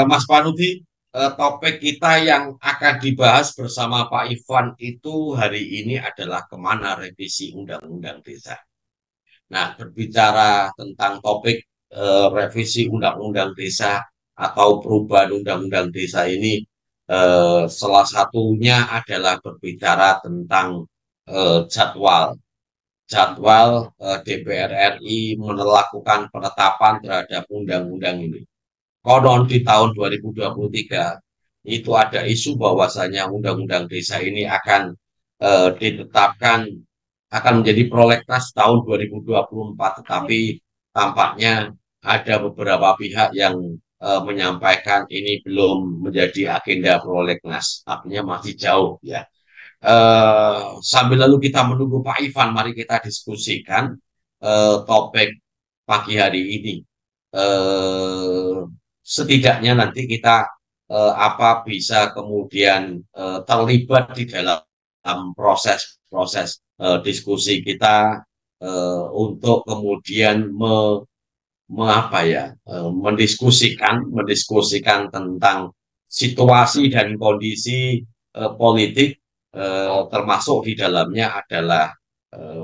Mas Panubi, topik kita yang akan dibahas bersama Pak Ivan itu hari ini adalah kemana revisi Undang-Undang Desa. Nah, berbicara tentang topik revisi Undang-Undang Desa atau perubahan Undang-Undang Desa ini, salah satunya adalah berbicara tentang jadwal DPR RI melakukan penetapan terhadap undang-undang ini. Konon di tahun 2023 itu ada isu bahwasanya undang-undang desa ini akan ditetapkan akan menjadi prolegnas tahun 2024, tetapi tampaknya ada beberapa pihak yang menyampaikan ini belum menjadi agenda prolegnas, artinya masih jauh ya. Sambil lalu kita menunggu Pak Ivan, mari kita diskusikan topik pagi hari ini. Eh, Setidaknya nanti kita apa bisa kemudian terlibat di dalam proses-proses diskusi kita untuk kemudian apa ya mendiskusikan tentang situasi dan kondisi politik, termasuk di dalamnya adalah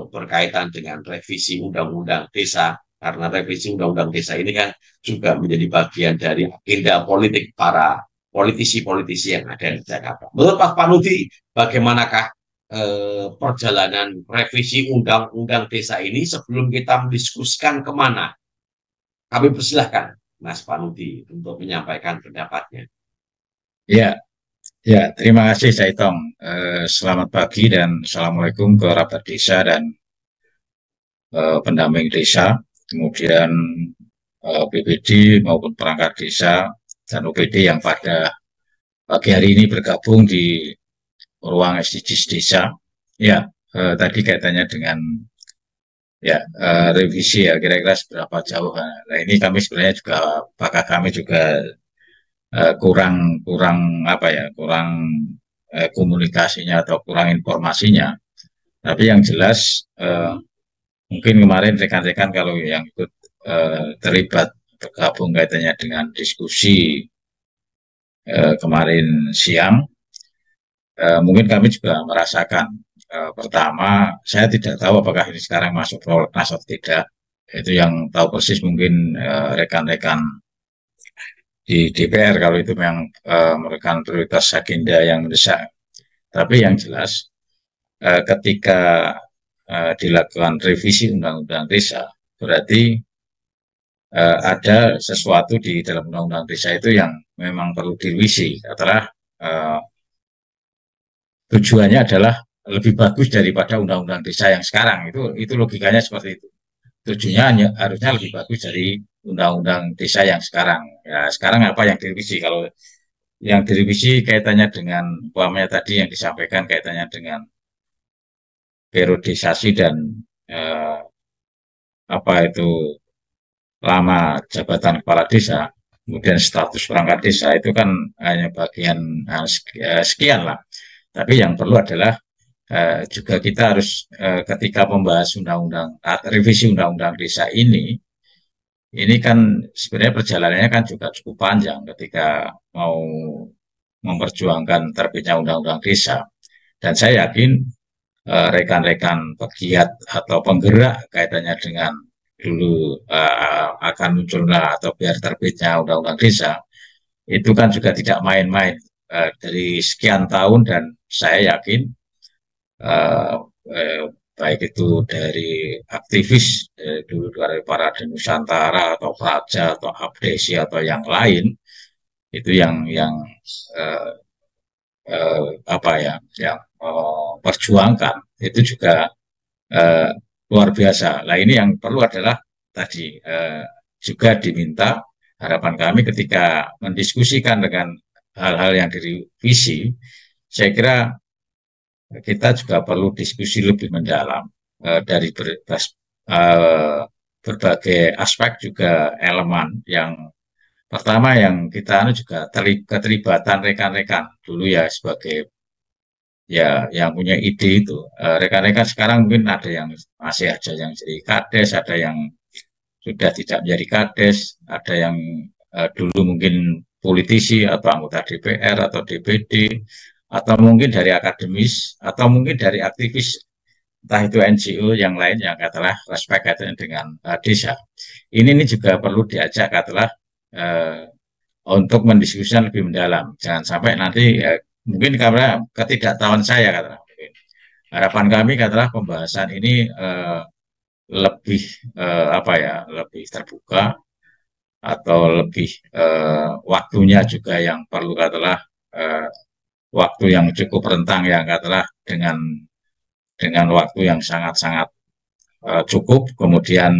berkaitan dengan revisi Undang-Undang Desa, karena revisi Undang-Undang Desa ini kan juga menjadi bagian dari agenda politik para politisi-politisi yang ada di Jakarta. Menurut Pak Panudi, bagaimanakah perjalanan revisi Undang-Undang Desa ini sebelum kita mendiskusikan kemana? Kami persilahkan Mas Panudi untuk menyampaikan pendapatnya. Ya, ya, terima kasih Saitong. Selamat pagi dan Assalamualaikum ke kerabat desa dan pendamping desa, kemudian BPD maupun perangkat desa dan OPD yang pada pagi hari ini bergabung di ruang SDGs desa. Ya, tadi kaitannya dengan revisi ya kira-kira seberapa jauh. Nah, ini kami sebenarnya juga, apakah kami juga kurang kurang apa ya kurang komunikasinya atau kurang informasinya. Tapi yang jelas mungkin kemarin rekan-rekan kalau yang ikut terlibat bergabung kaitannya dengan diskusi kemarin siang, mungkin kami juga merasakan pertama saya tidak tahu apakah ini sekarang masuk prolegnas atau tidak. Itu yang tahu persis mungkin rekan-rekan di DPR kalau itu memang merupakan prioritas agenda yang mendesak. Tapi yang jelas ketika dilakukan revisi Undang-Undang Desa, berarti ada sesuatu di dalam Undang-Undang Desa itu yang memang perlu direvisi. Adalah tujuannya adalah lebih bagus daripada Undang-Undang Desa yang sekarang. Itu logikanya seperti itu. Tujuannya harusnya lebih bagus dari Undang-Undang Desa yang sekarang. Ya, sekarang apa yang direvisi? Kalau yang direvisi kaitannya dengan umpamanya tadi yang disampaikan kaitannya dengan periodisasi dan eh, apa itu lama jabatan kepala desa, kemudian status perangkat desa itu kan hanya bagian sekian lah. Tapi yang perlu adalah juga kita harus ketika membahas undang-undang revisi undang-undang desa ini kan sebenarnya perjalanannya kan juga cukup panjang ketika mau memperjuangkan terbitnya undang-undang desa. Dan saya yakin rekan-rekan pegiat atau penggerak kaitannya dengan dulu akan munculnya atau biar terbitnya undang-undang desa itu kan juga tidak main-main dari sekian tahun, dan saya yakin uh, baik itu dari aktivis dulu dari para Nusantara atau Praja atau Abdesi atau yang lain itu yang uh, apa ya yang perjuangkan itu juga uh, luar biasa. Nah ini yang perlu adalah tadi juga diminta harapan kami ketika mendiskusikan dengan hal-hal yang direvisi, saya kira kita juga perlu diskusi lebih mendalam dari berbagai aspek juga elemen. Yang pertama yang kita juga keterlibatan rekan-rekan dulu ya sebagai ya yang punya ide itu. Rekan-rekan sekarang mungkin ada yang masih aja yang jadi kades, ada yang sudah tidak menjadi kades, ada yang dulu mungkin politisi atau anggota DPR atau DPD atau mungkin dari akademis atau mungkin dari aktivis entah itu NGO yang lain yang katakanlah respect kaitannya dengan desa. Ini juga perlu diajak katakanlah untuk mendiskusikan lebih mendalam. Jangan sampai nanti mungkin karena ketidaktahuan saya katakanlah. Harapan kami katakanlah pembahasan ini lebih apa ya, lebih terbuka atau lebih waktunya juga yang perlu katakanlah waktu yang cukup rentang yang katakanlah dengan waktu yang sangat-sangat cukup, kemudian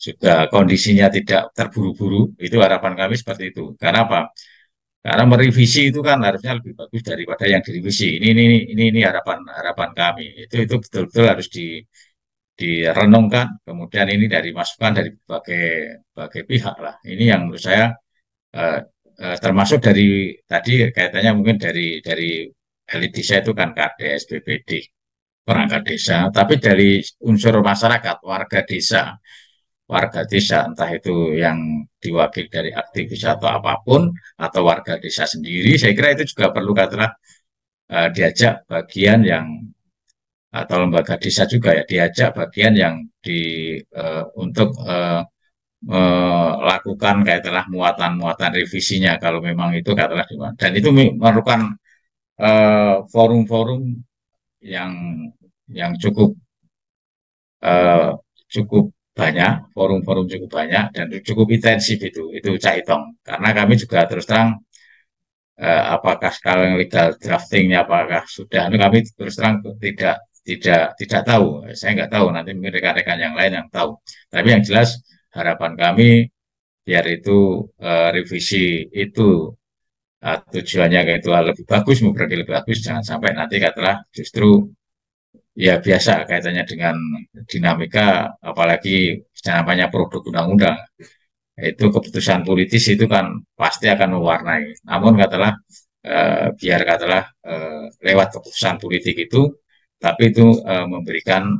juga kondisinya tidak terburu-buru. Itu harapan kami seperti itu. Karena apa? Karena merevisi itu kan harusnya lebih bagus daripada yang direvisi. Ini harapan kami. Itu betul-betul harus direnungkan. Kemudian ini dari masukan dari berbagai pihak lah. Ini yang menurut saya termasuk dari tadi kaitannya mungkin dari elit desa itu kan KDS, BPD, perangkat desa. Tapi dari unsur masyarakat, warga desa entah itu yang diwakili dari aktivis atau apapun atau warga desa sendiri, saya kira itu juga perlu katakanlah diajak bagian yang atau lembaga desa juga ya diajak bagian yang untuk melakukan katakanlah muatan-muatan revisinya kalau memang itu katakanlah dan itu memerlukan forum-forum yang cukup cukup banyak, forum-forum cukup banyak dan cukup intensif itu Cak Itong. Karena kami juga terus terang apakah sekarang legal draftingnya apakah sudah, kami terus terang tidak tahu. Saya nggak tahu, nanti mungkin rekan-rekan yang lain yang tahu. Tapi yang jelas harapan kami biar itu revisi itu tujuannya itu lebih bagus, memperbaiki lebih bagus, jangan sampai nanti katakanlah justru ya biasa kaitannya dengan dinamika, apalagi namanya produk undang-undang. Itu keputusan politis itu kan pasti akan mewarnai. Namun katakanlah biar katakanlah lewat keputusan politik itu, tapi itu memberikan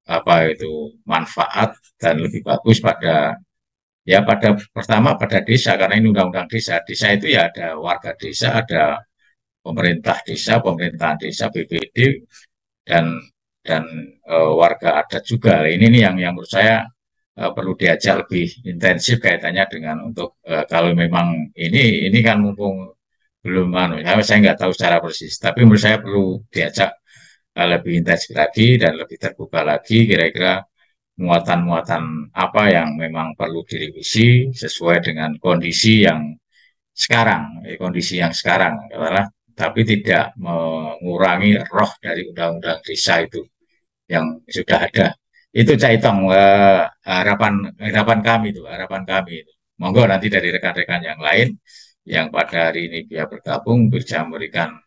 apa itu manfaat dan lebih bagus pada pertama pada desa karena ini undang-undang desa. Desa itu ya ada warga desa, ada pemerintah desa, pemerintahan desa, BPD dan warga adat juga. Ini nih yang menurut saya perlu diajak lebih intensif kaitannya dengan untuk kalau memang ini kan mumpung belum saya nggak tahu secara persis, tapi menurut saya perlu diajak lebih intensif lagi dan lebih terbuka lagi kira-kira muatan-muatan apa yang memang perlu direvisi sesuai dengan kondisi yang sekarang, adalah tapi tidak mengurangi roh dari undang-undang desa itu yang sudah ada. Itu Caitong harapan kami itu. Monggo nanti dari rekan-rekan yang lain yang pada hari ini bisa bergabung bisa memberikan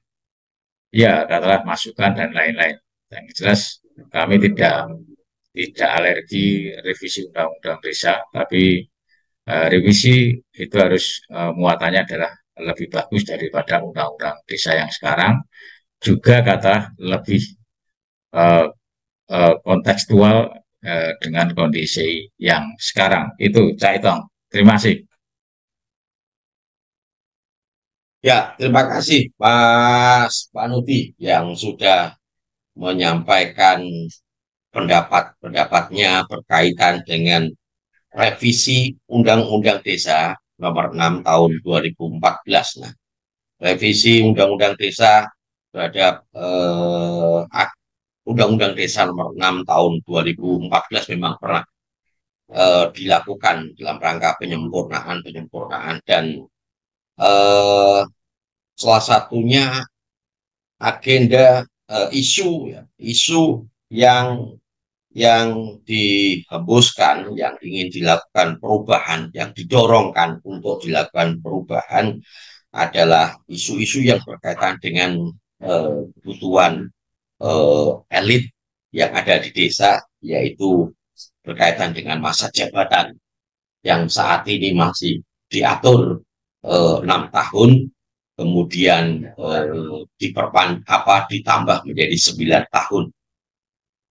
ya katakanlah masukan dan lain-lain. Yang jelas kami tidak alergi revisi undang-undang desa, tapi revisi itu harus muatannya adalah lebih bagus daripada undang-undang desa yang sekarang, juga kata lebih kontekstual dengan kondisi yang sekarang. Itu Cak Itong. Terima kasih. Ya, terima kasih Mas Panuti yang sudah menyampaikan pendapat-pendapatnya berkaitan dengan revisi Undang-Undang Desa nomor 6 tahun 2014. Nah, revisi Undang-Undang Desa terhadap Undang-Undang Desa nomor 6 tahun 2014 memang pernah dilakukan dalam rangka penyempurnaan dan salah satunya agenda isu yang dihembuskan, yang ingin dilakukan perubahan, yang didorongkan untuk dilakukan perubahan adalah isu-isu yang berkaitan dengan kebutuhan elit yang ada di desa, yaitu berkaitan dengan masa jabatan yang saat ini masih diatur 6 tahun, kemudian ditambah menjadi 9 tahun.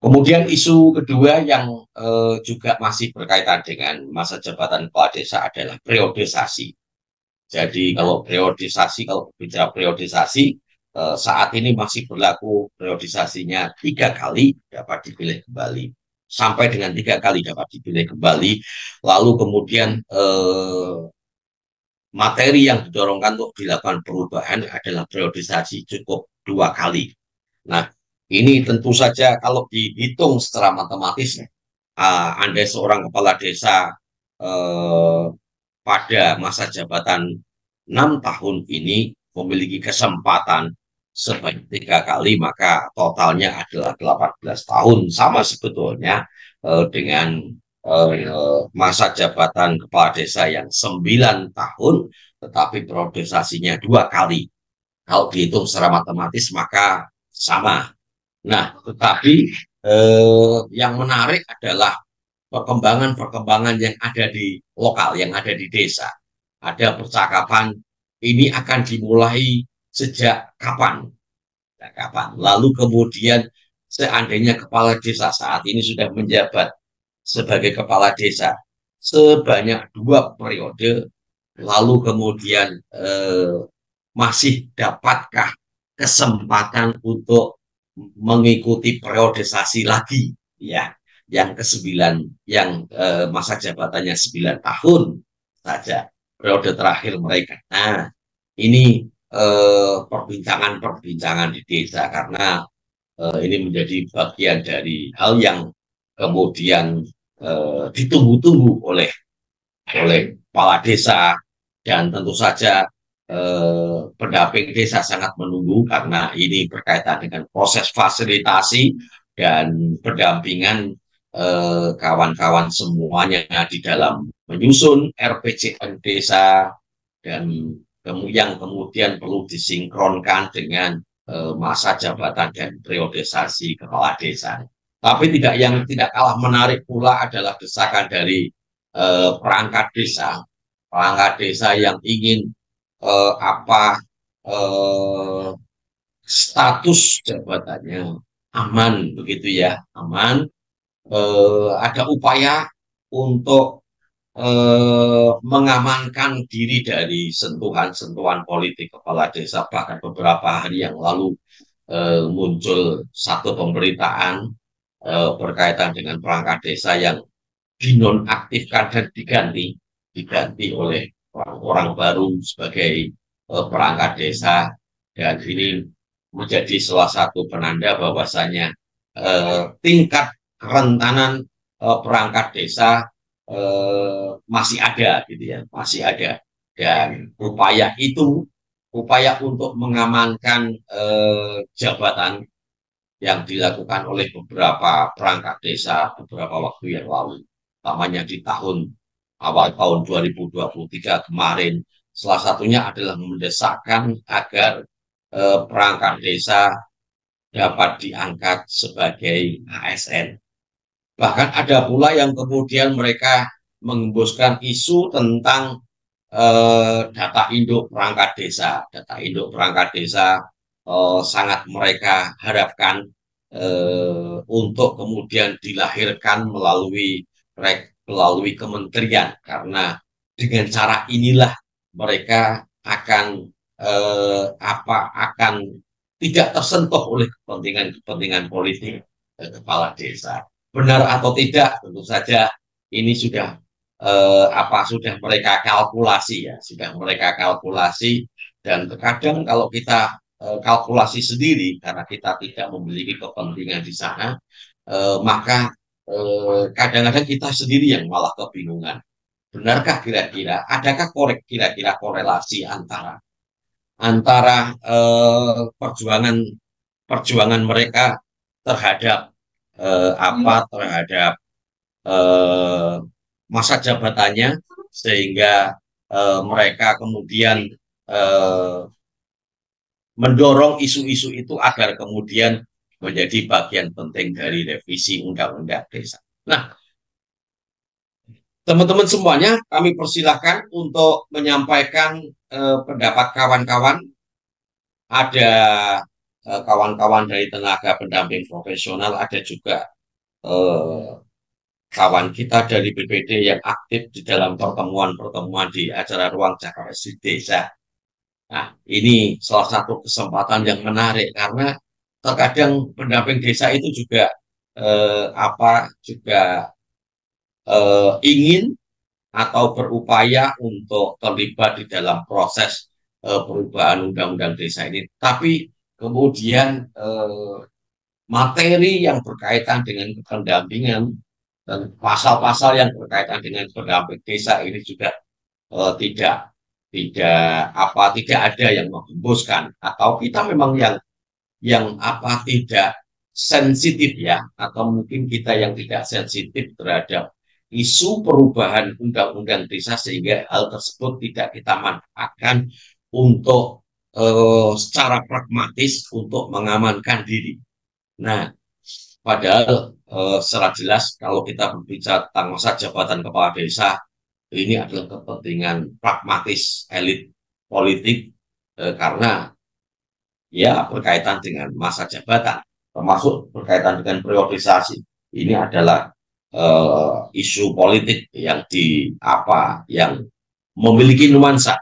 Kemudian isu kedua yang juga masih berkaitan dengan masa jabatan kepala desa adalah periodisasi. Jadi kalau bicara periodisasi, saat ini masih berlaku periodisasinya 3 kali dapat dipilih kembali. Sampai dengan 3 kali dapat dipilih kembali. Lalu kemudian materi yang didorongkan untuk dilakukan perubahan adalah periodisasi cukup 2 kali. Nah, ini tentu saja kalau dihitung secara matematis, Anda seorang kepala desa pada masa jabatan 6 tahun ini memiliki kesempatan sebanyak 3 kali, maka totalnya adalah 18 tahun. Sama sebetulnya dengan masa jabatan kepala desa yang 9 tahun, tetapi periodisasinya 2 kali. Kalau dihitung secara matematis maka sama. Nah, tetapi yang menarik adalah perkembangan-perkembangan yang ada di lokal, yang ada di desa. Ada percakapan ini akan dimulai sejak kapan? Sejak kapan? Lalu kemudian seandainya kepala desa saat ini sudah menjabat sebagai kepala desa sebanyak 2 periode, lalu kemudian masih dapatkah kesempatan untuk mengikuti periodisasi lagi, ya, yang ke-9, yang masa jabatannya 9 tahun saja periode terakhir mereka. Nah, ini perbincangan-perbincangan di desa, karena ini menjadi bagian dari hal yang kemudian ditunggu-tunggu oleh kepala desa, dan tentu saja pendamping desa sangat menunggu karena ini berkaitan dengan proses fasilitasi dan pendampingan kawan-kawan semuanya di dalam menyusun RPJM desa, dan yang kemudian perlu disinkronkan dengan masa jabatan dan periodisasi kepala desa. Tapi yang tidak kalah menarik pula adalah desakan dari perangkat desa yang ingin apa status jabatannya aman, begitu ya, aman. Ada upaya untuk mengamankan diri dari sentuhan-sentuhan politik kepala desa. Bahkan beberapa hari yang lalu muncul satu pemberitaan berkaitan dengan perangkat desa yang dinonaktifkan dan diganti oleh orang-orang baru sebagai perangkat desa, dan ini menjadi salah satu penanda bahwasanya tingkat kerentanan perangkat desa masih ada, gitu ya, masih ada, dan upaya untuk mengamankan jabatan yang dilakukan oleh beberapa perangkat desa beberapa waktu yang lalu, namanya di awal tahun 2023 kemarin. Salah satunya adalah mendesakkan agar perangkat desa dapat diangkat sebagai ASN. Bahkan ada pula yang kemudian mereka mengembuskan isu tentang data induk perangkat desa. Data induk perangkat desa sangat mereka harapkan untuk kemudian dilahirkan melalui kementerian, karena dengan cara inilah mereka akan akan tidak tersentuh oleh kepentingan politik kepala desa. Benar atau tidak, tentu saja ini sudah sudah mereka kalkulasi, ya, sudah mereka kalkulasi. Dan terkadang kalau kita kalkulasi sendiri karena kita tidak memiliki kepentingan di sana, maka kadang-kadang kita sendiri yang malah kebingungan. Benarkah kira-kira, adakah kira-kira korelasi antara perjuangan mereka terhadap terhadap masa jabatannya, sehingga mereka kemudian mendorong isu-isu itu agar kemudian menjadi bagian penting dari revisi Undang-Undang Desa. Nah, teman-teman semuanya, kami persilahkan untuk menyampaikan pendapat kawan-kawan. Ada kawan-kawan dari tenaga pendamping profesional, ada juga eh, kawan kita dari BPD yang aktif di dalam pertemuan-pertemuan di acara ruang Jakarta di desa. Nah, ini salah satu kesempatan yang menarik karena terkadang pendamping desa itu juga juga ingin atau berupaya untuk terlibat di dalam proses perubahan undang-undang desa ini. Tapi kemudian materi yang berkaitan dengan pendampingan dan pasal-pasal yang berkaitan dengan pendamping desa ini juga tidak tidak tidak ada yang menghembuskan, atau kita memang yang tidak sensitif ya, atau mungkin kita yang tidak sensitif terhadap isu perubahan undang-undang desa sehingga hal tersebut tidak kita manfaatkan untuk secara pragmatis untuk mengamankan diri. Nah, padahal secara jelas kalau kita berbicara tentang masa jabatan kepala desa, ini adalah kepentingan pragmatis elit politik, karena ya berkaitan dengan masa jabatan, termasuk berkaitan dengan priorisasi. Ini adalah isu politik yang memiliki nuansa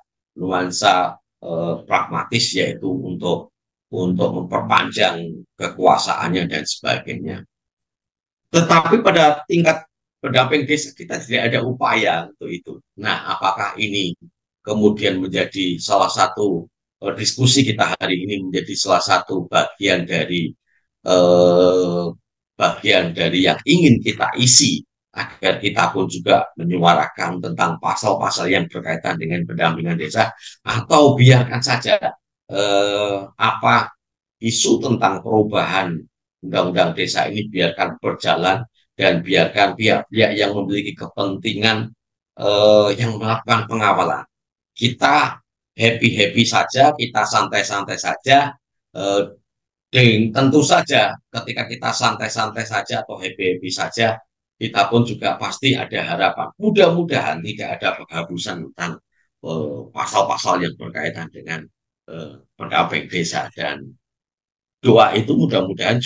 pragmatis, yaitu untuk memperpanjang kekuasaannya dan sebagainya. Tetapi pada tingkat pendamping desa kita tidak ada upaya untuk itu. Nah, apakah ini kemudian menjadi salah satu diskusi kita hari ini, menjadi salah satu eh, bagian dari yang ingin kita isi agar kita pun juga menyuarakan tentang pasal-pasal yang berkaitan dengan pendampingan desa, atau biarkan saja apa isu tentang perubahan undang-undang desa ini biarkan berjalan dan biarkan pihak-pihak yang memiliki kepentingan yang melakukan pengawalan. Kita happy-happy saja, kita santai-santai saja. Eh, tentu saja ketika kita santai-santai saja atau happy-happy saja, kita pun juga pasti ada harapan. Mudah-mudahan tidak ada penghapusan tentang pasal-pasal yang berkaitan dengan pendamping desa, dan doa itu mudah-mudahan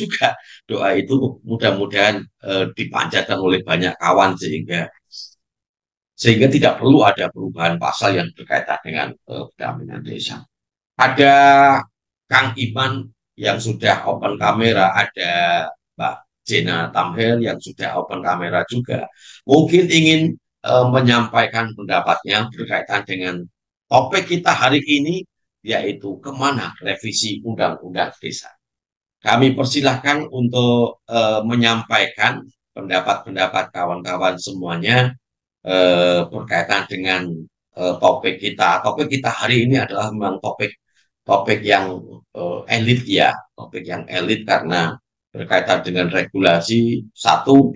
dipanjatkan oleh banyak kawan sehingga tidak perlu ada perubahan pasal yang berkaitan dengan pendampingan desa. Ada Kang Iman yang sudah open kamera, ada Mbak Jena Tamhel yang sudah open kamera juga. Mungkin ingin menyampaikan pendapatnya berkaitan dengan topik kita hari ini, yaitu kemana revisi undang-undang desa. Kami persilahkan untuk menyampaikan pendapat-pendapat kawan-kawan semuanya berkaitan dengan topik kita. Topik kita hari ini adalah memang topik yang elit ya, topik yang elit karena berkaitan dengan regulasi. Satu,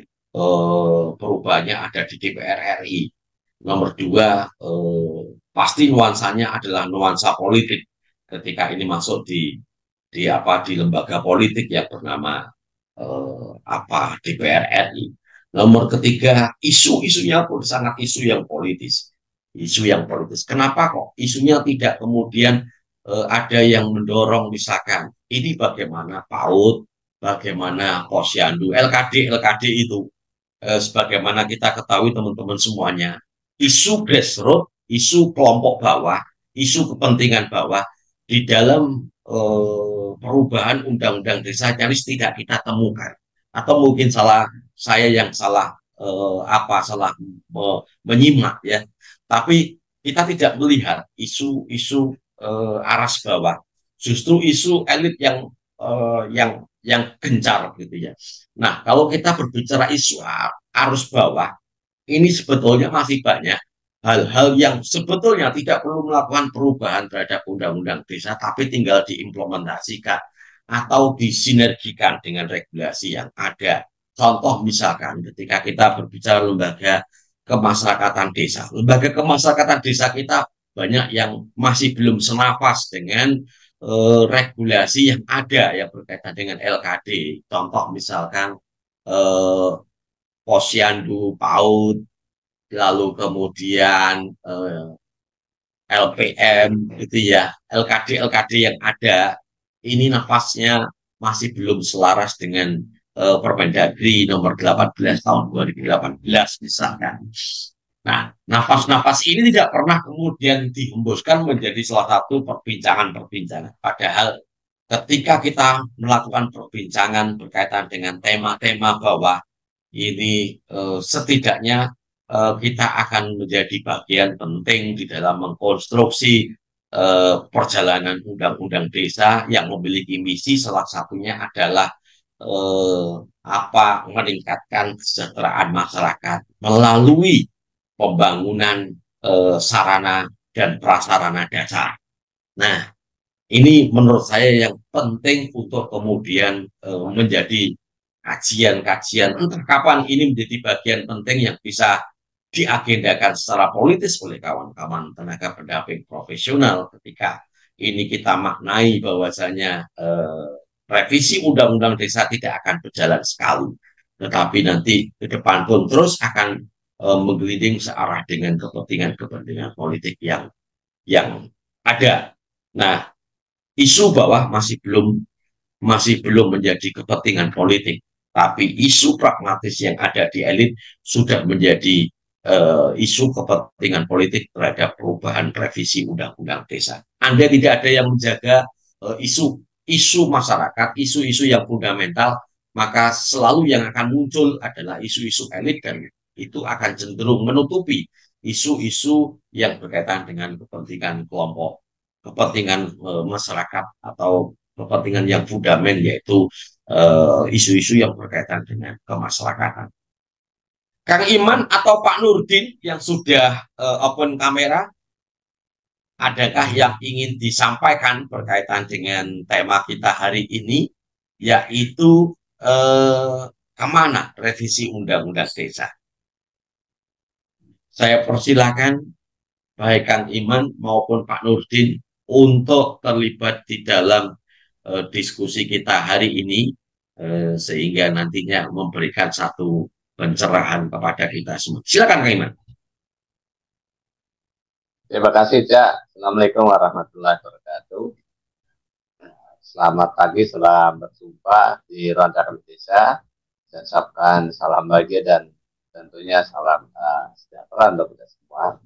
perubahannya ada di DPR RI. Nomor dua, pasti nuansanya adalah nuansa politik ketika ini masuk di lembaga politik yang bernama DPR RI. Nomor ketiga, isu-isunya pun sangat isu yang politis. Kenapa kok isunya tidak kemudian ada yang mendorong, misalkan ini bagaimana PAUD, bagaimana Posyandu, LKD itu, sebagaimana kita ketahui teman-teman semuanya, isu grassroots, isu kelompok bawah, isu kepentingan bawah di dalam perubahan undang-undang desa nyaris tidak kita temukan. Atau mungkin saya yang salah menyimak ya. Tapi kita tidak melihat isu-isu aras bawah, justru isu elit yang gencar gitu ya. Nah, kalau kita berbicara isu arus bawah, ini sebetulnya masih banyak hal-hal yang sebetulnya tidak perlu melakukan perubahan terhadap undang-undang desa, tapi tinggal diimplementasikan atau disinergikan dengan regulasi yang ada. Contoh misalkan ketika kita berbicara lembaga kemasyarakatan desa kita banyak yang masih belum senapas dengan regulasi yang ada yang berkaitan dengan LKD. Contoh misalkan Posyandu, PAUD, lalu kemudian LPM gitu ya, LKD yang ada ini nafasnya masih belum selaras dengan Permendagri nomor 18 tahun 2018 misalkan. Nah, nafas-nafas ini tidak pernah kemudian dihembuskan menjadi salah satu perbincangan-perbincangan. Padahal ketika kita melakukan perbincangan berkaitan dengan tema-tema bahwa ini setidaknya kita akan menjadi bagian penting di dalam mengkonstruksi perjalanan undang-undang desa yang memiliki misi salah satunya adalah eh, meningkatkan kesejahteraan masyarakat melalui pembangunan sarana dan prasarana dasar. Nah, ini menurut saya yang penting untuk kemudian menjadi kajian-kajian entah kapan ini menjadi bagian penting yang bisa diagendakan secara politis oleh kawan-kawan tenaga pendamping profesional ketika ini kita maknai bahwasanya revisi undang-undang desa tidak akan berjalan sekali, tetapi nanti ke depan pun terus akan menggelinding searah dengan kepentingan-kepentingan politik yang ada. Nah, isu bahwa masih belum menjadi kepentingan politik, tapi isu pragmatis yang ada di elit sudah menjadi isu kepentingan politik terhadap perubahan revisi undang-undang desa. Anda tidak ada yang menjaga isu masyarakat, isu-isu yang fundamental, maka selalu yang akan muncul adalah isu-isu elit dan itu akan cenderung menutupi isu-isu yang berkaitan dengan kepentingan kelompok, kepentingan masyarakat atau kepentingan yang fundamental yaitu isu-isu yang berkaitan dengan kemasyarakatan. Kang Iman atau Pak Nurdin yang sudah open kamera, adakah yang ingin disampaikan berkaitan dengan tema kita hari ini, yaitu kemana revisi Undang-Undang Desa? Saya persilakan baik Kang Iman maupun Pak Nurdin untuk terlibat di dalam diskusi kita hari ini, sehingga nantinya memberikan satu pencerahan kepada kita semua. Silakan Kang Iman. Terima kasih, Cak. Assalamualaikum warahmatullahi wabarakatuh. Selamat pagi, selamat berjumpa di Ronda Desa. Saya ucapkan salam bahagia dan tentunya salam sejahtera untuk kita semua.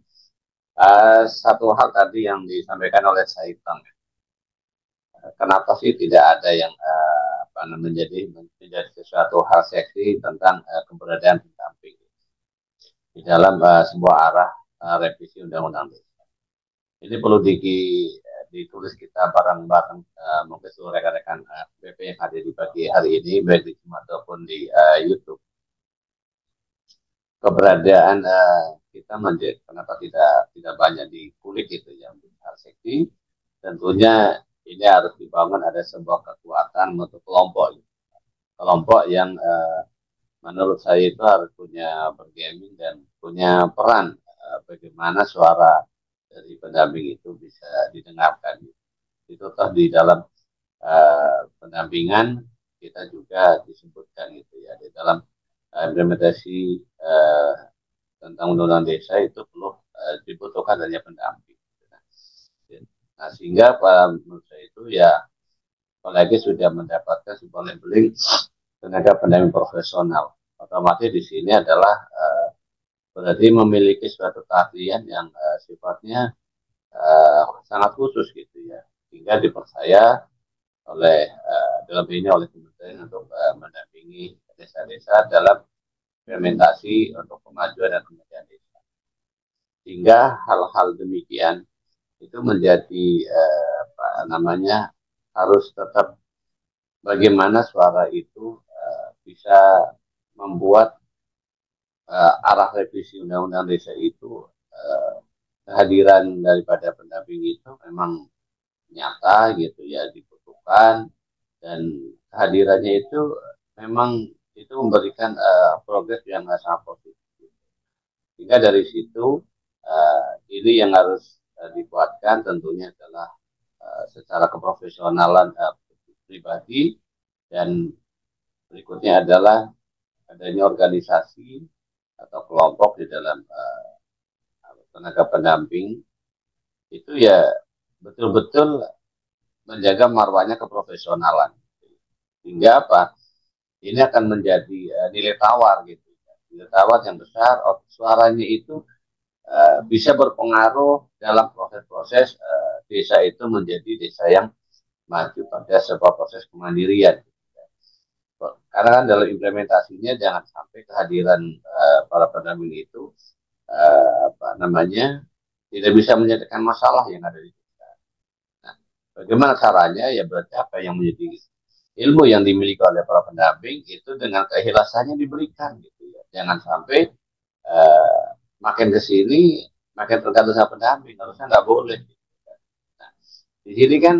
Satu hal tadi yang disampaikan oleh Saitong, kenapa sih tidak ada yang menjadi sesuatu hal seksi tentang keberadaan pendamping di dalam sebuah arah revisi undang-undang desa. Ini perlu ditulis kita bareng-bareng mungkin seluruh rekan-rekan BP yang hadir di pagi hari ini baik di Zoom ataupun di YouTube. Keberadaan kita menjadi kenapa tidak banyak dikulik itu yang hal seksi. Tentunya ini harus dibangun ada sebuah kekuatan untuk kelompok yang menurut saya itu harus punya bergeming dan punya peran bagaimana suara dari pendamping itu bisa didengarkan. Itu toh di dalam pendampingan kita juga disebutkan gitu ya, di dalam implementasi tentang undang-undang desa itu perlu dibutuhkan adanya pendamping. Nah, sehingga menurut saya itu ya, apalagi sudah mendapatkan sebuah labeling tenaga pendamping profesional, otomatis di sini adalah berarti memiliki suatu keahlian yang sifatnya sangat khusus gitu ya, sehingga dipercaya oleh dalam ini oleh kementerian untuk mendampingi desa-desa dalam implementasi untuk kemajuan dan kemajuan desa. Sehingga hal-hal demikian itu menjadi harus tetap bagaimana suara itu bisa membuat arah revisi undang-undang desa itu kehadiran daripada pendamping itu memang nyata gitu ya, dibutuhkan, dan kehadirannya itu memang itu memberikan progres yang sangat positif. Sehingga dari situ ini yang harus dikuatkan tentunya adalah secara keprofesionalan pribadi, dan berikutnya adalah adanya organisasi atau kelompok di dalam tenaga pendamping itu ya betul-betul menjaga marwahnya keprofesionalan. Hingga apa? Ini akan menjadi nilai tawar gitu. Nilai tawar yang besar, suaranya itu bisa berpengaruh dalam proses-proses desa itu menjadi desa yang maju pada sebuah proses kemandirian. Karena kan dalam implementasinya jangan sampai kehadiran para pendamping itu tidak bisa menyelesaikan masalah yang ada di desa. Nah, bagaimana caranya? Ya berarti apa yang menjadi ilmu yang dimiliki oleh para pendamping itu dengan keikhlasannya diberikan gitu ya. Jangan sampai makin ke sini makin tergantung sama pendamping, harusnya nggak boleh. Nah, di sini kan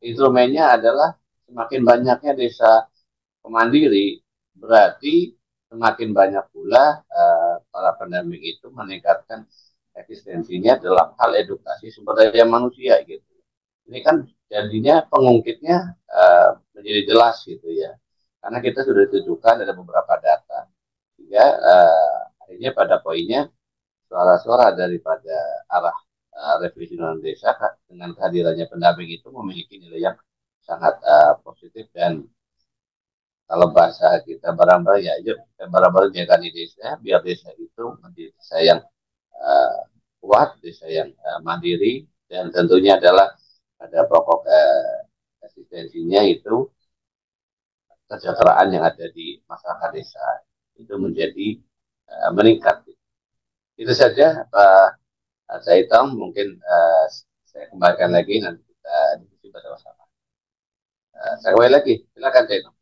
instrumennya adalah semakin banyaknya desa mandiri, berarti semakin banyak pula para pendamping itu meningkatkan eksistensinya dalam hal edukasi sumber daya manusia gitu. Ini kan jadinya pengungkitnya menjadi jelas gitu ya, karena kita sudah ditujukan ada beberapa data, sehingga akhirnya pada poinnya suara-suara daripada arah revisi undang desa dengan kehadirannya pendamping itu memiliki nilai yang sangat positif. Dan kalau bahasa kita barang-barang ya, yuk kita barang-barang jaga di desa biar desa itu menjadi desa yang kuat, desa yang mandiri, dan tentunya adalah ada pokok eksistensinya itu kesejahteraan yang ada di masyarakat desa itu menjadi meningkat. Itu saja Pak Saitong, mungkin saya kembalikan lagi, nanti kita diskusi bersama-sama. Saya kembali lagi, silakan Saitong.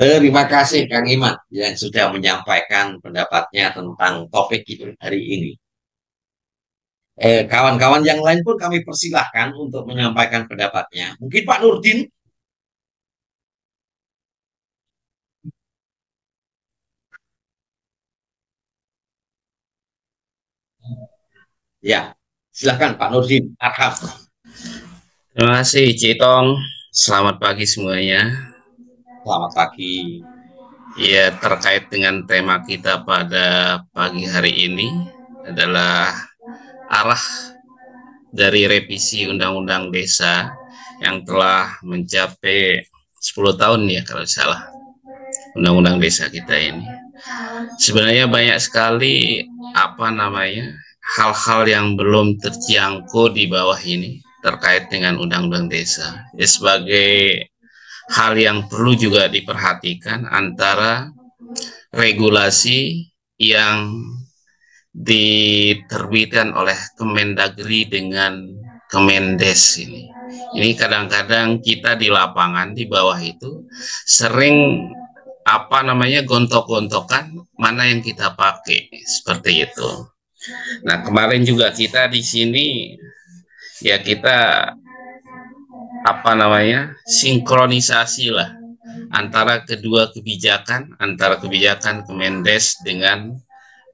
Terima kasih Kang Iman yang sudah menyampaikan pendapatnya tentang topik itu hari ini. Kawan-kawan yang lain pun kami persilahkan untuk menyampaikan pendapatnya. Mungkin Pak Nurdin. Ya, silakan Pak Nurdin. Terima kasih Citong. Selamat pagi semuanya. Selamat pagi. Ya, terkait dengan tema kita pada pagi hari ini adalah arah dari revisi Undang-Undang Desa yang telah mencapai 10 tahun ya kalau salah, Undang-Undang Desa kita ini. Sebenarnya banyak sekali hal-hal yang belum terjangkau di bawah ini terkait dengan Undang-Undang Desa. Ya, sebagai hal yang perlu juga diperhatikan antara regulasi yang diterbitkan oleh Kemendagri dengan Kemendes ini. Ini kadang-kadang kita di lapangan di bawah itu sering gontok-gontokan mana yang kita pakai seperti itu. Nah, kemarin juga kita di sini ya kita sinkronisasi lah antara kedua kebijakan, antara kebijakan Kemendes dengan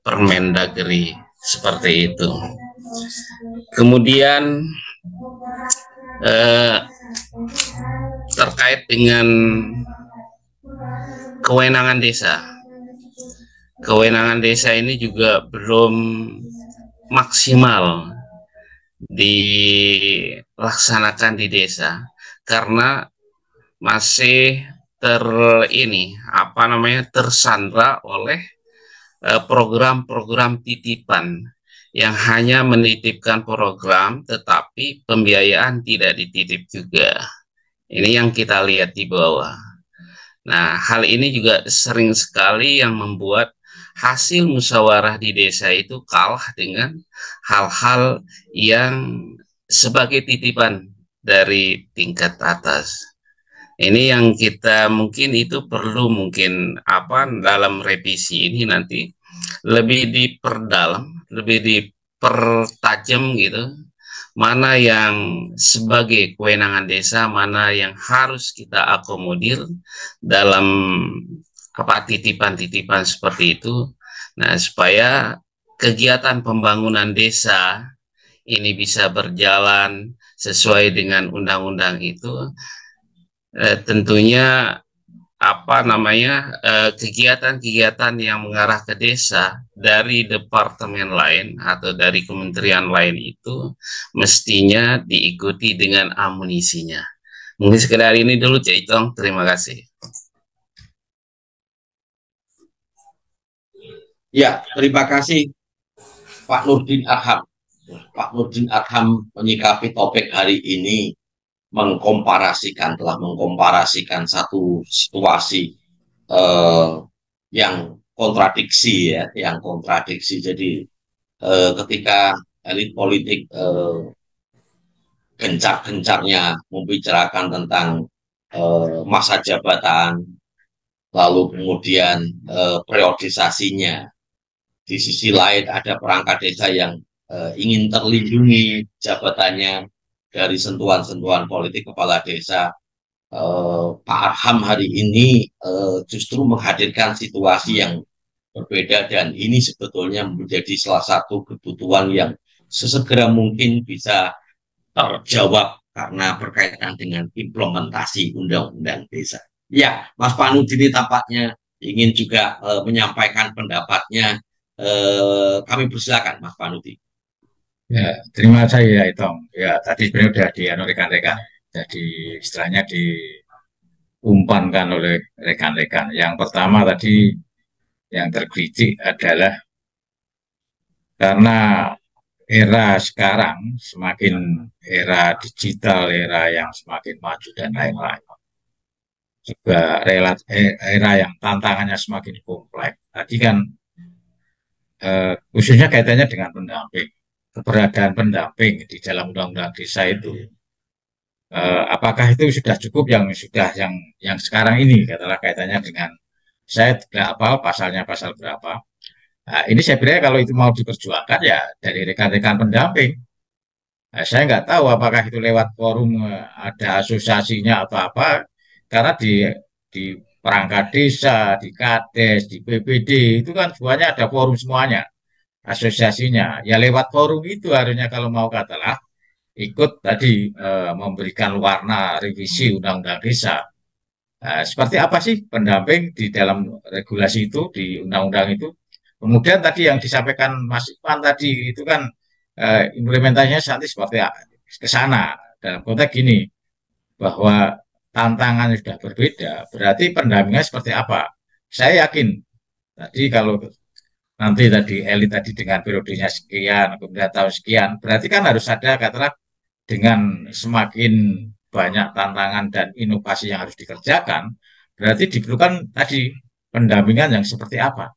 Permendagri seperti itu. Kemudian terkait dengan kewenangan desa. Kewenangan desa ini juga belum maksimal dilaksanakan di desa karena masih tersandra oleh program-program titipan yang hanya menitipkan program tetapi pembiayaan tidak dititip juga. Ini yang kita lihat di bawah. Nah, hal ini juga sering sekali yang membuat hasil musyawarah di desa itu kalah dengan hal-hal yang sebagai titipan dari tingkat atas. Ini yang kita mungkin itu perlu dalam revisi ini nanti lebih diperdalam, lebih dipertajam gitu. Mana yang sebagai kewenangan desa, mana yang harus kita akomodir dalam titipan-titipan seperti itu. Nah, supaya kegiatan pembangunan desa ini bisa berjalan sesuai dengan undang-undang itu, tentunya apa namanya kegiatan-kegiatan yang mengarah ke desa dari departemen lain atau dari kementerian lain itu mestinya diikuti dengan amunisinya. Mungkin sekedar ini dulu, Cik Itong. Terima kasih. Ya, terima kasih Pak Nurdin Arham. Pak Nurdin Arham menyikapi topik hari ini telah mengkomparasikan satu situasi yang kontradiksi ya, yang kontradiksi. Jadi ketika elit politik gencar-gencarnya membicarakan tentang masa jabatan, lalu kemudian periodisasinya. Di sisi lain ada perangkat desa yang ingin terlindungi jabatannya dari sentuhan-sentuhan politik kepala desa. Pak Arham hari ini justru menghadirkan situasi yang berbeda, dan ini sebetulnya menjadi salah satu kebutuhan yang sesegera mungkin bisa terjawab karena berkaitan dengan implementasi undang-undang desa. Ya, Mas Panudini tampaknya ingin juga menyampaikan pendapatnya. Kami persilakan Mas Panudi. Ya, terima kasih ya Itong. Ya, tadi sebenarnya sudah rekan-rekan. Jadi istilahnya diumpankan oleh rekan-rekan. Yang pertama tadi yang terkritik adalah karena era sekarang semakin era digital, era yang semakin maju dan lain-lain. Juga era yang tantangannya semakin kompleks. Tadi kan khususnya kaitannya dengan pendamping. Keberadaan pendamping di dalam undang-undang desa itu, apakah itu sudah cukup yang sekarang ini, katakanlah kaitannya dengan saya tidak apa pasalnya pasal berapa. Nah, ini saya kira kalau itu mau diperjuangkan ya dari rekan-rekan pendamping. Nah, saya nggak tahu apakah itu lewat forum ada asosiasinya atau apa, karena di perangkat desa, di Kades, di PPD itu kan semuanya ada forum semuanya, asosiasinya. Ya lewat forum itu harusnya kalau mau katalah ikut tadi memberikan warna revisi undang-undang desa. Nah, seperti apa sih pendamping di dalam regulasi itu, di undang-undang itu? Kemudian tadi yang disampaikan Mas Ivan tadi itu kan implementasinya nanti seperti ke sana. Dalam konteks gini, bahwa tantangan sudah berbeda, berarti pendampingnya seperti apa? Saya yakin tadi kalau nanti elit tadi dengan periodenya sekian, kemudian tahun sekian, berarti kan harus ada katakanlah dengan semakin banyak tantangan dan inovasi yang harus dikerjakan, berarti diperlukan tadi pendampingan yang seperti apa.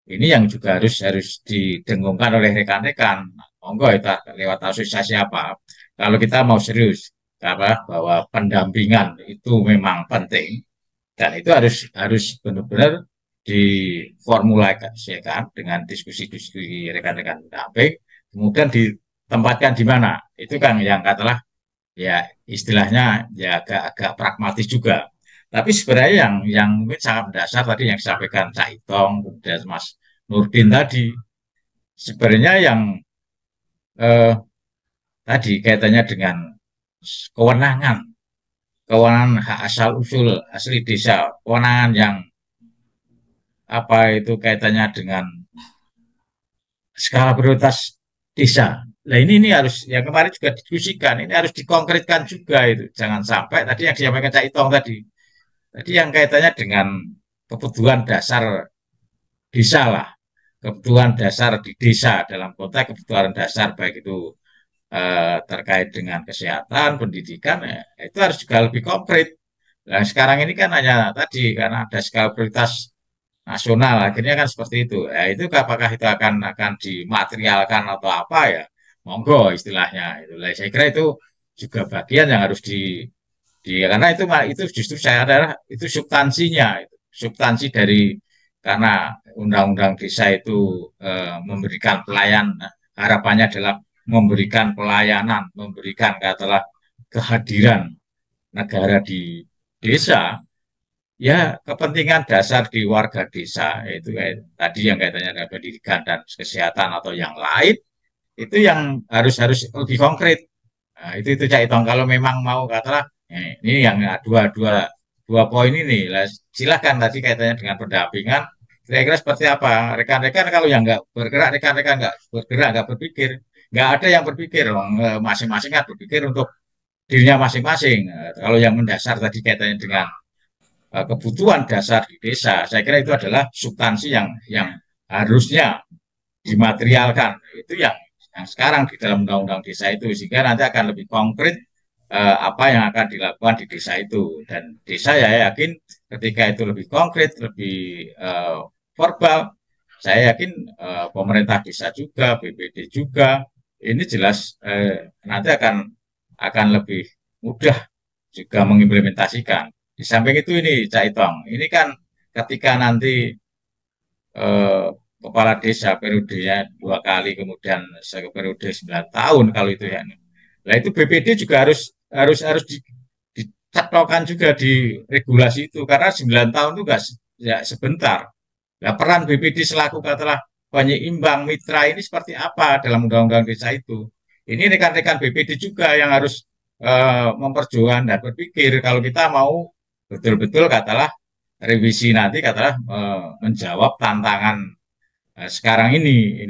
Ini yang juga harus didengungkan oleh rekan-rekan. Monggo itu lewat asosiasi apa. Kalau kita mau serius bahwa pendampingan itu memang penting dan itu harus benar-benar diformulasikan dengan diskusi-diskusi rekan-rekan pendamping, kemudian ditempatkan di mana. Itu kan yang katalah ya istilahnya ya agak pragmatis juga. Tapi sebenarnya yang mungkin sangat mendasar tadi yang disampaikan Cak Itong, kemudian Mas Nurdin tadi, sebenarnya yang tadi kaitannya dengan kewenangan hak asal usul asli desa, kewenangan yang apa itu kaitannya dengan skala prioritas desa. Nah ini harus yang kemarin juga didiskusikan, ini harus dikonkretkan juga itu. Jangan sampai tadi yang disampaikan Cak Itong tadi yang kaitannya dengan kebutuhan dasar desa lah, kebutuhan dasar di desa dalam konteks kebutuhan dasar baik itu terkait dengan kesehatan, pendidikan, itu harus juga lebih konkret. Nah sekarang ini kan hanya tadi karena ada skala prioritas nasional, akhirnya kan seperti itu. Itu apakah itu akan dimaterialkan atau apa ya? Monggo istilahnya itu. Saya kira itu juga bagian yang harus karena itu justru saya adalah itu substansinya, substansi dari karena undang-undang desa itu memberikan pelayanan, harapannya adalah memberikan pelayanan, memberikan katalah kehadiran negara di desa, ya kepentingan dasar di warga desa itu tadi yang kaitannya dengan pendidikan dan kesehatan atau yang lain itu yang harus lebih konkret. Nah, itu Cak Itong kalau memang mau katalah ini yang dua dua poin ini. Lah, silakan tadi kaitannya dengan pendampingan. Kira-kira seperti apa? Rekan-rekan kalau yang nggak bergerak, rekan-rekan nggak bergerak, nggak berpikir, nggak ada yang berpikir. Masing-masing kan berpikir untuk dirinya masing-masing. Kalau yang mendasar tadi kaitannya dengan kebutuhan dasar di desa, saya kira itu adalah substansi yang harusnya dimaterialkan. Itu yang sekarang di dalam undang-undang desa itu, sehingga nanti akan lebih konkret apa yang akan dilakukan di desa itu. Dan desa ya yakin ketika itu lebih konkret, lebih verbal, saya yakin pemerintah desa juga, BPD juga, ini jelas nanti akan lebih mudah juga mengimplementasikan. Di samping itu ini Cak Itong, ini kan ketika nanti eh, kepala desa periodenya 2 kali, kemudian periode 9 tahun kalau itu ya. Nah itu BPD juga harus dicetokkan juga di regulasi itu karena 9 tahun itu enggak ya sebentar. Nah, peran BPD selaku katalah penyeimbang mitra ini seperti apa dalam undang-undang desa itu? Ini rekan-rekan BPD juga yang harus memperjuangkan dan berpikir kalau kita mau betul-betul katalah revisi nanti katalah menjawab tantangan sekarang ini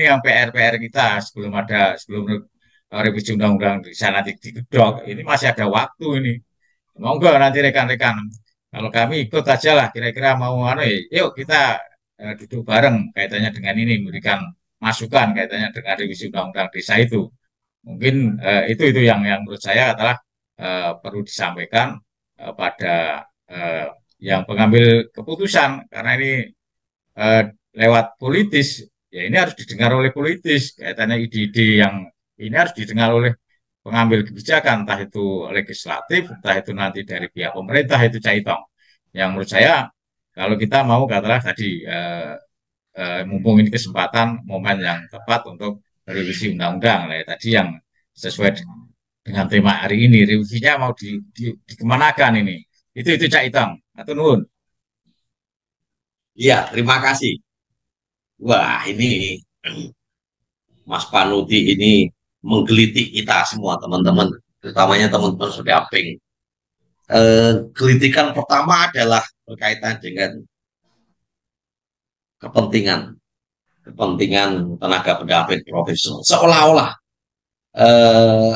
yang PR kita sebelum revisi undang-undang di sana digedok ini masih ada waktu ini. Mau enggak nanti rekan-rekan kalau kami ikut aja lah kira-kira mau yuk kita duduk bareng kaitannya dengan ini memberikan masukan kaitannya dengan revisi undang-undang desa itu. Mungkin itu yang menurut saya adalah perlu disampaikan pada yang pengambil keputusan karena ini eh, lewat politis, ya ini harus didengar oleh politis, kaitannya ide-ide yang ini harus didengar oleh pengambil kebijakan, entah itu legislatif, entah itu nanti dari pihak pemerintah, itu Caitong. Yang menurut saya, kalau kita mau katakanlah tadi, mumpung ini kesempatan, momen yang tepat untuk revisi undang-undang, nah, tadi yang sesuai dengan tema hari ini, revisinya mau dikemanakan ini? Itu Caitong, atau nuhun. Iya, terima kasih. Wah, ini Mas Panuti ini menggelitik kita semua teman-teman, terutamanya teman-teman sudah aping. Gelitikan pertama adalah berkaitan dengan kepentingan kepentingan tenaga pendamping profesional. Seolah-olah eh,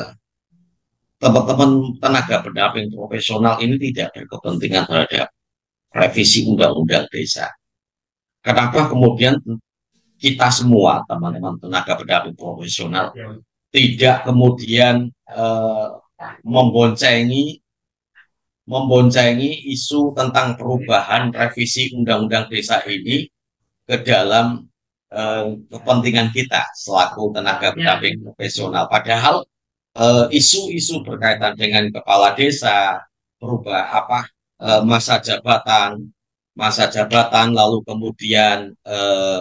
teman-teman tenaga pendamping profesional ini tidak berkepentingan terhadap revisi undang-undang desa. Kenapa kemudian kita semua teman-teman tenaga pendamping profesional tidak kemudian memboncengi isu tentang perubahan revisi undang-undang desa ini ke dalam kepentingan kita selaku tenaga pendamping profesional. Padahal isu-isu berkaitan dengan kepala desa, masa jabatan, lalu kemudian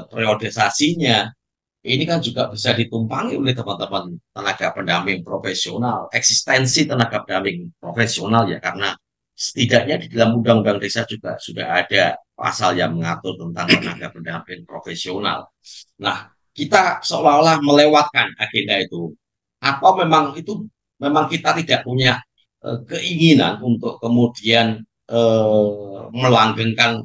periodisasinya, ini kan juga bisa ditumpangi oleh teman-teman tenaga pendamping profesional, eksistensi tenaga pendamping profesional ya, karena setidaknya di dalam undang-undang desa juga sudah ada pasal yang mengatur tentang tenaga pendamping profesional. Nah, kita seolah-olah melewatkan agenda itu. Atau memang kita tidak punya keinginan untuk kemudian melanggengkan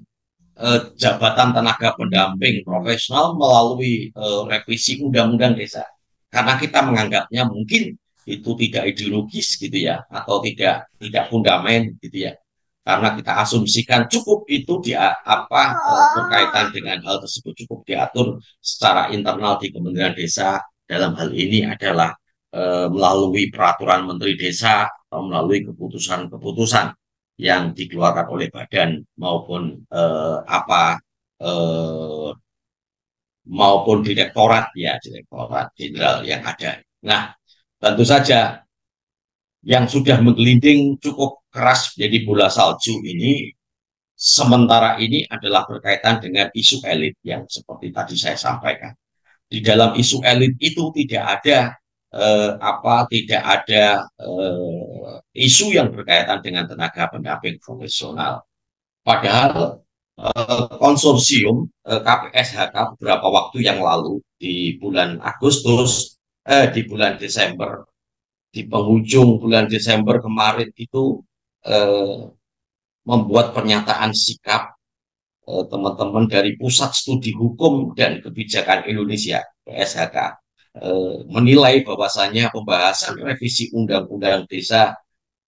jabatan tenaga pendamping profesional melalui revisi undang-undang desa. Karena kita menganggapnya mungkin itu tidak ideologis gitu ya, atau tidak fundament gitu ya. Karena kita asumsikan cukup itu berkaitan dengan hal tersebut cukup diatur secara internal di Kementerian Desa, dalam hal ini adalah melalui peraturan Menteri Desa atau melalui keputusan-keputusan yang dikeluarkan oleh badan maupun maupun direktorat jenderal yang ada. Nah, tentu saja yang sudah menggelinding cukup keras jadi bola salju ini sementara ini adalah berkaitan dengan isu elit yang seperti tadi saya sampaikan. Di dalam isu elit itu tidak ada isu yang berkaitan dengan tenaga pendamping profesional. Padahal konsorsium KPSHK beberapa waktu yang lalu di bulan Agustus, di bulan Desember, di penghujung bulan Desember kemarin itu membuat pernyataan sikap teman-teman dari Pusat Studi Hukum dan Kebijakan Indonesia (PSHK) menilai bahwasannya pembahasan revisi Undang-Undang Desa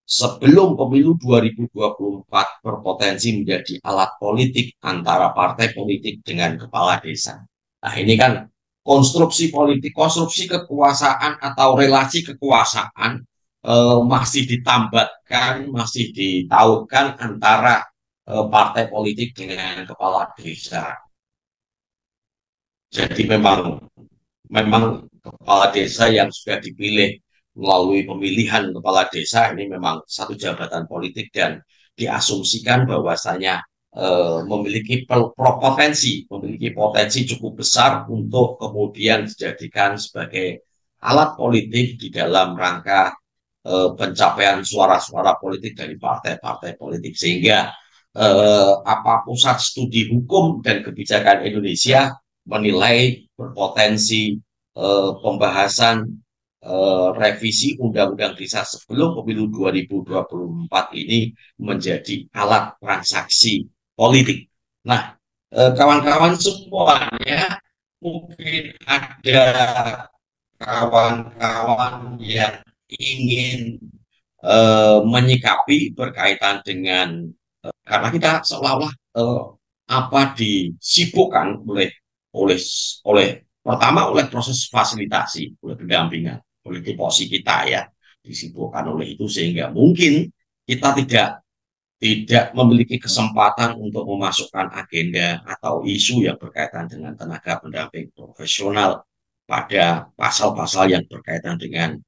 sebelum pemilu 2024 berpotensi menjadi alat politik antara partai politik dengan kepala desa. Nah, ini kan konstruksi politik, konstruksi kekuasaan atau relasi kekuasaan masih ditambatkan, masih ditautkan antara partai politik dengan kepala desa. Jadi memang kepala desa yang sudah dipilih melalui pemilihan kepala desa ini memang satu jabatan politik dan diasumsikan bahwasanya memiliki potensi cukup besar untuk kemudian dijadikan sebagai alat politik di dalam rangka pencapaian suara-suara politik dari partai-partai politik, sehingga Pusat Studi Hukum dan Kebijakan Indonesia menilai berpotensi pembahasan revisi Undang-Undang Desa sebelum pemilu 2024 ini menjadi alat transaksi politik. Nah, kawan-kawan semuanya, mungkin ada kawan-kawan yang ingin menyikapi berkaitan dengan karena kita seolah-olah disibukkan oleh pertama oleh proses fasilitasi, oleh pendampingan, oleh tiposi kita ya, disibukkan oleh itu sehingga mungkin kita tidak memiliki kesempatan untuk memasukkan agenda atau isu yang berkaitan dengan tenaga pendamping profesional pada pasal-pasal yang berkaitan dengan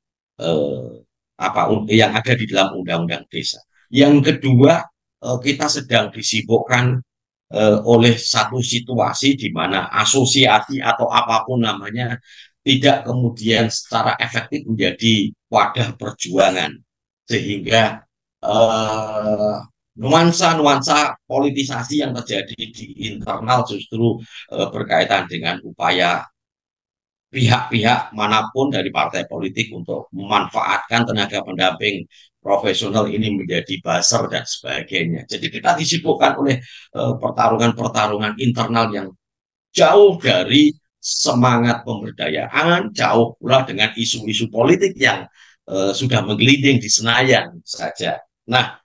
yang ada di dalam Undang-Undang Desa. Yang kedua, kita sedang disibukkan oleh satu situasi di mana asosiasi atau apapun namanya tidak kemudian secara efektif menjadi wadah perjuangan, sehingga nuansa-nuansa politisasi yang terjadi di internal justru berkaitan dengan upaya pihak-pihak manapun dari partai politik untuk memanfaatkan tenaga pendamping profesional ini menjadi buzzer dan sebagainya. Jadi kita disibukkan oleh pertarungan-pertarungan internal yang jauh dari semangat pemberdayaan, jauh pula dengan isu-isu politik yang sudah menggelinding di Senayan saja. Nah,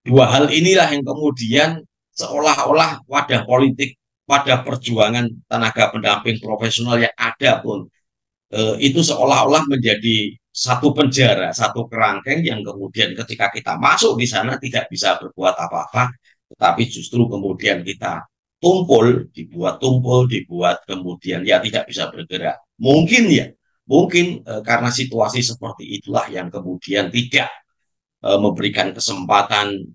dua hal inilah yang kemudian seolah-olah wadah politik, wadah perjuangan tenaga pendamping profesional yang ada pun itu seolah-olah menjadi satu penjara, satu kerangkeng yang kemudian ketika kita masuk di sana tidak bisa berbuat apa-apa, tetapi justru kemudian kita dibuat kemudian ya tidak bisa bergerak. Mungkin karena situasi seperti itulah yang kemudian tidak memberikan kesempatan,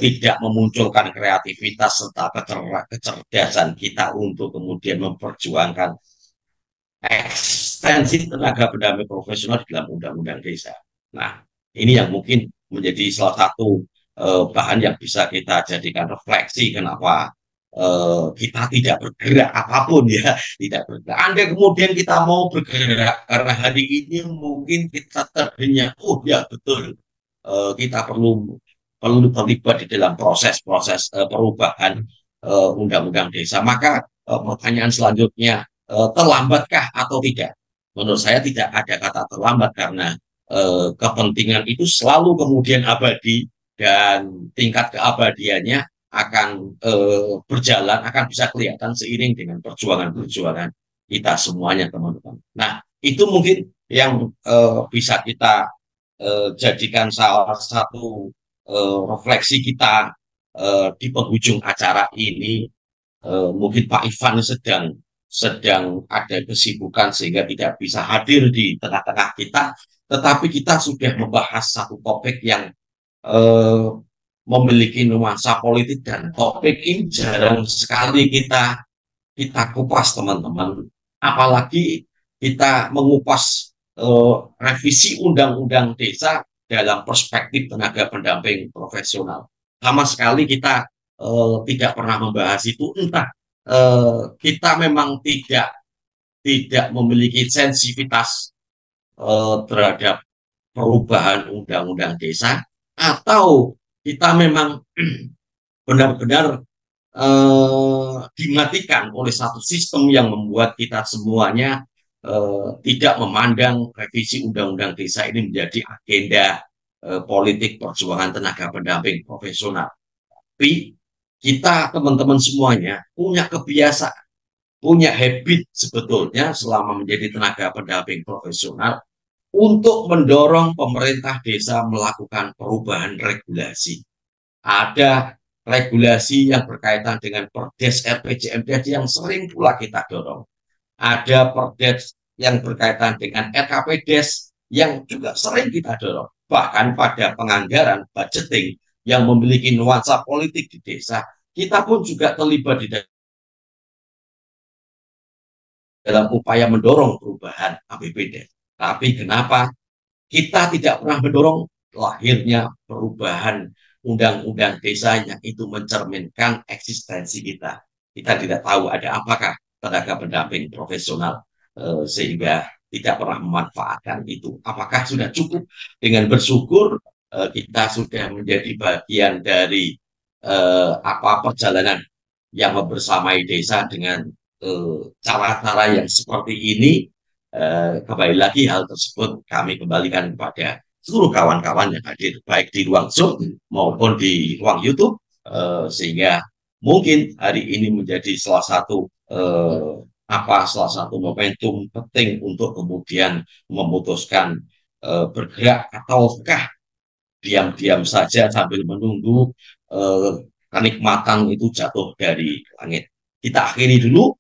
tidak memunculkan kreativitas serta kecerdasan kita untuk kemudian memperjuangkan ekstensi tenaga pendamping profesional di dalam Undang-Undang Desa. Nah, ini yang mungkin menjadi salah satu bahan yang bisa kita jadikan refleksi kenapa kita tidak bergerak apapun ya, tidak bergerak. Andai kemudian kita mau bergerak karena hari ini mungkin kita terdengar, oh ya betul, kita perlu terlibat di dalam proses perubahan Undang-Undang Desa. Maka pertanyaan selanjutnya, terlambatkah atau tidak? Menurut saya tidak ada kata terlambat karena kepentingan itu selalu kemudian abadi dan tingkat keabadiannya akan berjalan, akan bisa kelihatan seiring dengan perjuangan-perjuangan kita semuanya, teman-teman. Nah, itu mungkin yang bisa kita jadikan salah satu refleksi kita di penghujung acara ini. Mungkin Pak Ivan sedang ada kesibukan sehingga tidak bisa hadir di tengah-tengah kita, tetapi kita sudah membahas satu topik yang memiliki nuansa politik, dan topik ini jarang sekali kita kupas, teman-teman. Apalagi kita mengupas revisi Undang-Undang Desa dalam perspektif tenaga pendamping profesional. Sama sekali kita tidak pernah membahas itu, entah kita memang tidak memiliki sensitivitas terhadap perubahan Undang-Undang Desa, atau kita memang benar-benar dimatikan oleh satu sistem yang membuat kita semuanya tidak memandang revisi Undang-Undang Desa ini menjadi agenda politik perjuangan tenaga pendamping profesional. Tapi kita teman-teman semuanya punya kebiasaan, punya habit sebetulnya selama menjadi tenaga pendamping profesional untuk mendorong pemerintah desa melakukan perubahan regulasi. Ada regulasi yang berkaitan dengan Perdes RPJMD yang sering pula kita dorong. Ada Perdes yang berkaitan dengan RKPDes yang juga sering kita dorong. Bahkan pada penganggaran budgeting yang memiliki nuansa politik di desa, kita pun juga terlibat di dalam upaya mendorong perubahan APBD. Tapi kenapa kita tidak pernah mendorong lahirnya perubahan undang-undang desa yang itu mencerminkan eksistensi kita. Kita tidak tahu ada apakah tenaga pendamping profesional sehingga tidak pernah memanfaatkan itu. Apakah sudah cukup dengan bersyukur kita sudah menjadi bagian dari perjalanan yang membersamai desa dengan cara-cara yang seperti ini. Kembali lagi hal tersebut kami kembalikan kepada seluruh kawan-kawan yang hadir baik di ruang Zoom maupun di ruang YouTube sehingga mungkin hari ini menjadi salah satu momentum penting untuk kemudian memutuskan bergerak ataukah diam-diam saja sambil menunggu kenikmatan itu jatuh dari langit. Kita akhiri dulu